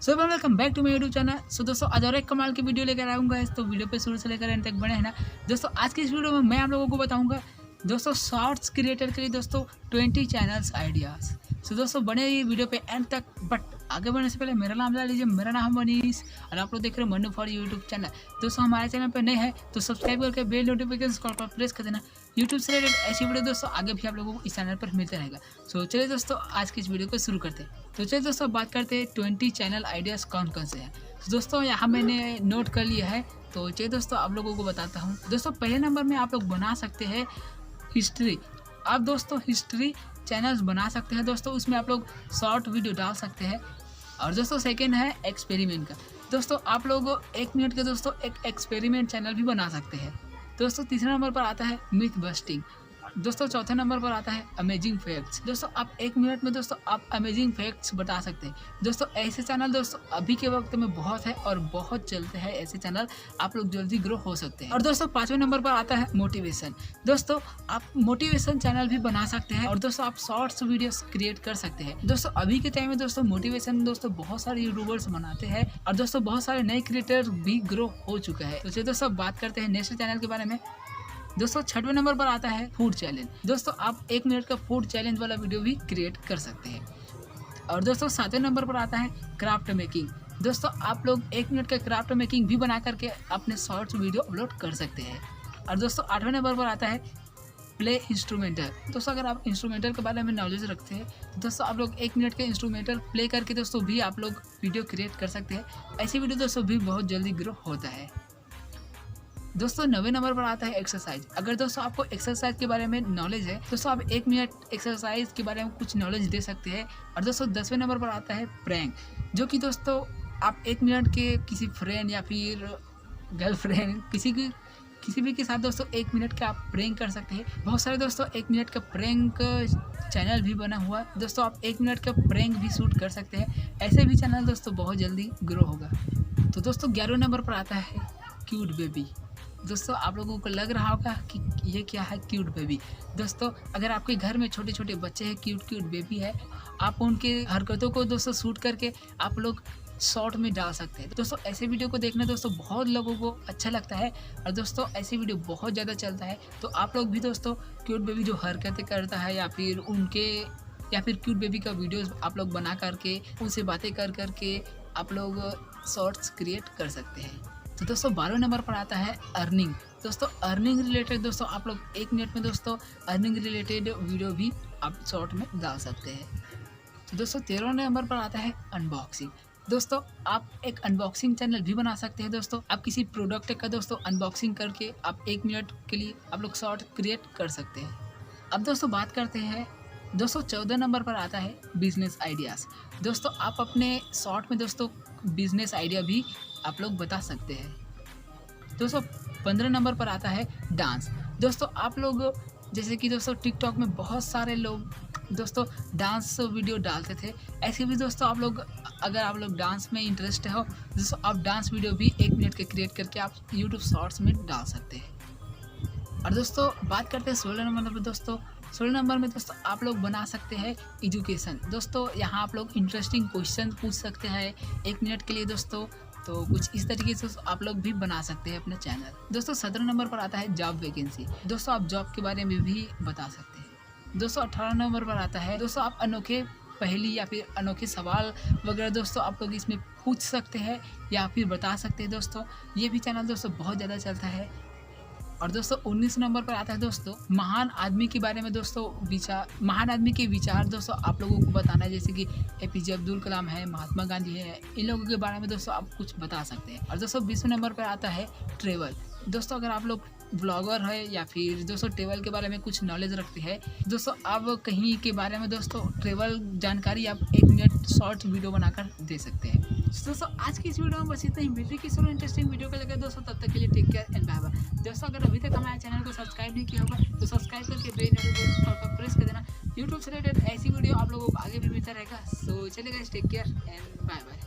So welcome back to my YouTube channel. So दोस्तों आज और एक कमाल की वीडियो लेकर आऊँगा। तो वीडियो पे शुरू से लेकर एंड तक बने हैं ना दोस्तों। आज की इस वीडियो में मैं आप लोगों को बताऊंगा दोस्तों शॉर्ट्स क्रिएटर के लिए दोस्तों 20 चैनल्स आइडियाज़। सो दोस्तों बने ये वीडियो पे एंड तक। बट आगे बढ़ने से पहले मेरा नाम जान लीजिए। मेरा नाम मनीष और आप लोग देख रहे हो मन्नू फॉर यूट्यूब चैनल। दोस्तों हमारे चैनल पर नए हैं तो सब्सक्राइब करके बेल नोटिफिकेशन कॉल पर प्रेस कर देना। यूट्यूब से रिलेटेड ऐसी वीडियो दोस्तों आगे भी आप लोगों को इस चैनल पर मिलता रहेगा। सो चलिए दोस्तों आज की इस वीडियो को शुरू करते हैं। तो चलिए दोस्तों बात करते हैं 20 चैनल आइडियाज़ कौन कौन से हैं। तो दोस्तों यहाँ मैंने नोट कर लिया है तो चलिए दोस्तों आप लोगों को बताता हूँ। दोस्तों पहले नंबर में आप लोग बना सकते हैं हिस्ट्री। आप दोस्तों हिस्ट्री चैनल्स बना सकते हैं दोस्तों, उसमें आप लोग शॉर्ट वीडियो डाल सकते हैं। और दोस्तों सेकेंड है एक्सपेरिमेंट का। दोस्तों आप लोग 1 मिनट के दोस्तों एक एक्सपेरिमेंट चैनल भी बना सकते हैं। दोस्तों तीसरा नंबर पर आता है मिथ बस्टिंग। दोस्तों चौथे नंबर पर आता है अमेजिंग फैक्ट्स। दोस्तों आप 1 मिनट में दोस्तों आप अमेजिंग फैक्ट्स बता सकते हैं। दोस्तों ऐसे चैनल दोस्तों अभी के वक्त में बहुत है और बहुत चलते हैं ऐसे चैनल, आप लोग जल्दी ग्रो हो सकते हैं। और दोस्तों 5वें नंबर पर आता है मोटिवेशन। दोस्तों आप मोटिवेशन चैनल भी बना सकते हैं और दोस्तों आप शॉर्ट्स वीडियोस क्रिएट कर सकते हैं। दोस्तों अभी के टाइम में दोस्तों मोटिवेशन दोस्तों बहुत सारे यूट्यूबर्स बनाते हैं और दोस्तों बहुत सारे नए क्रिएटर भी ग्रो हो चुका है। तो चलिए दोस्तों बात करते हैं नेक्स्ट चैनल के बारे में। दोस्तों 6वें नंबर पर आता है फूड चैलेंज। दोस्तों आप 1 मिनट का फूड चैलेंज वाला वीडियो भी क्रिएट कर सकते हैं। और दोस्तों 7वें नंबर पर आता है क्राफ्ट मेकिंग। दोस्तों आप लोग 1 मिनट का क्राफ्ट मेकिंग भी बना करके अपने शॉर्ट्स वीडियो अपलोड कर सकते हैं। और दोस्तों 8वें नंबर पर आता है प्ले इंस्ट्रूमेंटल। दोस्तों अगर आप इंस्ट्रूमेंटल के बारे में नॉलेज रखते हैं तो दोस्तों आप लोग 1 मिनट के इंस्ट्रूमेंटल प्ले करके दोस्तों भी आप लोग वीडियो क्रिएट कर सकते हैं। ऐसी वीडियो दोस्तों भी बहुत जल्दी ग्रो होता है। दोस्तों 9वें नंबर पर आता है एक्सरसाइज। अगर दोस्तों आपको एक्सरसाइज के बारे में नॉलेज है दोस्तों आप 1 मिनट एक्सरसाइज के बारे में कुछ नॉलेज दे सकते हैं। और दोस्तों 10वें नंबर पर आता है प्रैंक, जो कि दोस्तों आप 1 मिनट के किसी फ्रेंड या फिर गर्लफ्रेंड किसी भी के साथ दोस्तों 1 मिनट का आप प्रैंक कर सकते हैं। बहुत सारे दोस्तों 1 मिनट का प्रैंक चैनल भी बना हुआ है। दोस्तों आप 1 मिनट का प्रैंक भी शूट कर सकते हैं। ऐसे भी चैनल दोस्तों बहुत जल्दी ग्रो होगा। तो दोस्तों 11वें नंबर पर आता है क्यूट बेबी। दोस्तों आप लोगों को लग रहा होगा कि ये क्या है क्यूट बेबी। दोस्तों अगर आपके घर में छोटे छोटे बच्चे हैं, क्यूट बेबी है, आप उनके हरकतों को दोस्तों शूट करके आप लोग शॉर्ट में डाल सकते हैं। दोस्तों ऐसे वीडियो को देखना दोस्तों बहुत लोगों को अच्छा लगता है और दोस्तों ऐसे वीडियो बहुत ज़्यादा चलता है। तो आप लोग भी दोस्तों क्यूट बेबी जो हरकतें करता है या फिर क्यूट बेबी का वीडियोस आप लोग बना करके उनसे बातें कर करके आप लोग शॉर्ट्स क्रिएट कर सकते हैं। तो दोस्तों 12वें नंबर पर आता है अर्निंग। दोस्तों अर्निंग रिलेटेड दोस्तों आप लोग 1 मिनट में दोस्तों अर्निंग रिलेटेड वीडियो भी आप शॉर्ट में डाल सकते हैं। तो दोस्तों 13वें नंबर पर आता है अनबॉक्सिंग। दोस्तों आप एक अनबॉक्सिंग चैनल भी बना सकते हैं। दोस्तों आप किसी प्रोडक्ट का दोस्तों अनबॉक्सिंग करके आप 1 मिनट के लिए आप लोग शॉर्ट क्रिएट कर सकते हैं। अब दोस्तों बात करते हैं दोस्तों 14 नंबर पर आता है बिजनेस आइडियाज़। दोस्तों आप अपने शॉर्ट में दोस्तों बिजनेस आइडिया भी आप लोग बता सकते हैं। दोस्तों 15 नंबर पर आता है डांस। दोस्तों आप लोग जैसे कि दोस्तों टिकटॉक में बहुत सारे लोग दोस्तों डांस वीडियो डालते थे। ऐसे भी दोस्तों आप लोग अगर आप लोग डांस में इंटरेस्ट हो दोस्तों आप डांस वीडियो भी 1 मिनट के क्रिएट करके आप यूट्यूब शॉर्ट्स में डाल सकते हैं। और दोस्तों बात करते हैं 16 नंबर पर। दोस्तों 16 नंबर में दोस्तों आप लोग बना सकते हैं एजुकेशन। दोस्तों यहाँ आप लोग इंटरेस्टिंग क्वेश्चन पूछ सकते हैं 1 मिनट के लिए दोस्तों। तो कुछ इस तरीके से आप लोग भी बना सकते हैं अपना चैनल। दोस्तों 17 नंबर पर आता है जॉब वैकेंसी। दोस्तों आप जॉब के बारे में भी बता सकते हैं। दोस्तों 18 नंबर पर आता है दोस्तों आप अनोखे पहेली या फिर अनोखे सवाल वगैरह दोस्तों आप लोग इसमें पूछ सकते हैं या फिर बता सकते हैं। दोस्तों ये भी चैनल दोस्तों बहुत ज़्यादा चलता है। और दोस्तों 19 नंबर पर आता है दोस्तों महान आदमी के बारे में दोस्तों महान आदमी के विचार दोस्तों आप लोगों को बताना है। जैसे कि APJ अब्दुल कलाम है, महात्मा गांधी है, इन लोगों के बारे में दोस्तों आप कुछ बता सकते हैं। और दोस्तों 20वें नंबर पर आता है ट्रेवल। दोस्तों अगर आप लोग ब्लॉगर है या फिर दोस्तों ट्रेवल के बारे में कुछ नॉलेज रखते हैं दोस्तों आप कहीं के बारे में दोस्तों ट्रेवल जानकारी आप 1 मिनट शॉर्ट वीडियो बनाकर दे सकते हैं। दोस्तों आज की इस वीडियो में बस इतना ही। मिलती किसी और इंटरेस्टिंग वीडियो को लगे दोस्तों, तब तक के लिए take care and bye bye. दोस्तों अगर अभी तक हमारे चैनल को सब्सक्राइब नहीं किया होगा तो सब्सक्राइब करके बेल नोटिफिकेशन पर प्रेस कर देना। यूट्यूब से रिलेटेड ऐसी वीडियो आप लोगों को आगे भी मिलता रहेगा। सो चलिए guys, take care and bye bye.